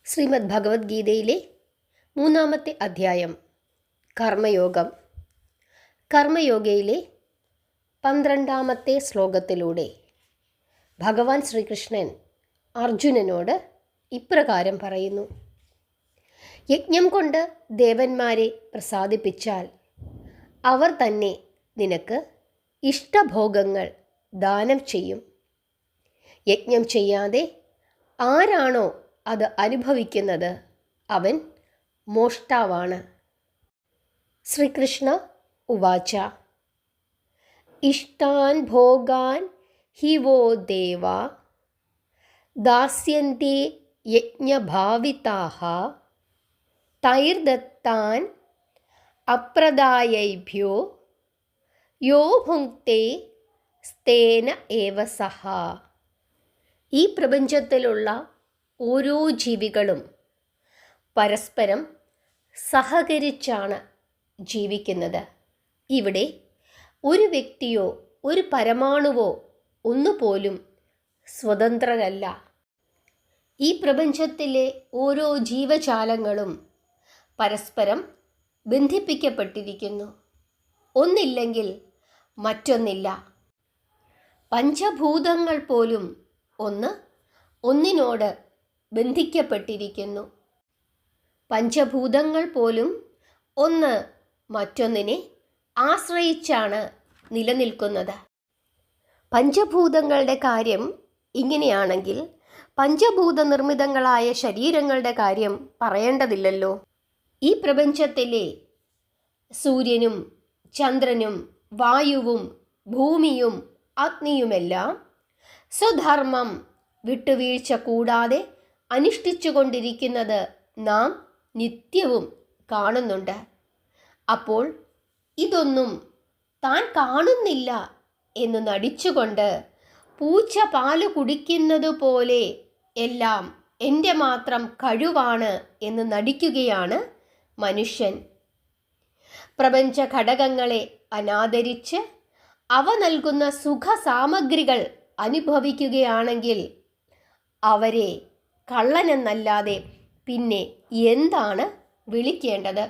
ശ്രീമദ് ഭഗവത്ഗീതയിലെ 3-ാമത്തെ അധ്യായം കർമ്മയോഗം. കർമ്മയോഗയിലെ 12-ാമത്തെ ശ്ലോകത്തിലൂടെ ഭഗവാൻ ശ്രീകൃഷ്ണൻ അർജുനനോട് ഇപ്രകാരം പറയുന്നു: യജ്ഞം കൊണ്ട് ദേവന്മാരെ പ്രസാദിപ്പിച്ചാൽ അവർ തന്നെ നിനക്ക് ഇഷ്ടഭോഗങ്ങൾ ദാനം ചെയ്യും. യജ്ഞം ചെയ്യാതെ ആരാണോ അത് അനുഭവിക്കുന്നത് അവൻ മോഷ്ടാവാണ്. ശ്രീകൃഷ്ണ ഉവാച: ഇഷ്ടാൻ ഭോഗാൻ ഹി വോ ദേവാ ദാസ്യന്തി യജ്ഞഭാവിതാഃ തൈർദത്താൻ അപ്രദായേഭ്യോ യോ ഭുങ്ക്തേ സ്തേന ഏവ സഹ. ഈ പ്രപഞ്ചത്തിലുള്ള ഓരോ ജീവികളും പരസ്പരം സഹകരിച്ചാണ് ജീവിക്കുന്നത്. ഇവിടെ ഒരു വ്യക്തിയോ ഒരു പരമാണുവോ ഒന്നുപോലും സ്വതന്ത്രരല്ല. ഈ പ്രപഞ്ചത്തിലെ ഓരോ ജീവജാലങ്ങളും പരസ്പരം ബന്ധിപ്പിക്കപ്പെട്ടിരിക്കുന്നു. ഒന്നില്ലെങ്കിൽ മറ്റൊന്നില്ല. പഞ്ചഭൂതങ്ങൾ പോലും ഒന്നിനോട് ബന്ധിക്കപ്പെട്ടിരിക്കുന്നു. പഞ്ചഭൂതങ്ങൾ പോലും ഒന്ന് മറ്റൊന്നിനെ ആശ്രയിച്ചാണ് നിലനിൽക്കുന്നത്. പഞ്ചഭൂതങ്ങളുടെ കാര്യം ഇങ്ങനെയാണെങ്കിൽ പഞ്ചഭൂത നിർമ്മിതങ്ങളായ ശരീരങ്ങളുടെ കാര്യം പറയേണ്ടതില്ലല്ലോ. ഈ പ്രപഞ്ചത്തിലെ സൂര്യനും ചന്ദ്രനും വായുവും ഭൂമിയും അഗ്നിയുമെല്ലാം സ്വധർമ്മം വിട്ടുവീഴ്ച കൂടാതെ അനുഷ്ഠിച്ചുകൊണ്ടിരിക്കുന്നത് നാം നിത്യവും കാണുന്നുണ്ട്. അപ്പോൾ ഇതൊന്നും താൻ കാണുന്നില്ല എന്ന് നടിച്ചുകൊണ്ട് പൂച്ച പാല് കുടിക്കുന്നത് പോലെ എല്ലാം എൻ്റെ മാത്രം കഴിവാണ് എന്ന് നടിക്കുകയാണ് മനുഷ്യൻ. പ്രപഞ്ച ഘടകങ്ങളെ അനാദരിച്ച് അവ നൽകുന്ന സുഖസാമഗ്രികൾ അനുഭവിക്കുകയാണെങ്കിൽ അവരെ കള്ളനെന്നല്ലാതെ പിന്നെ എന്താണ് വിളിക്കേണ്ടത്?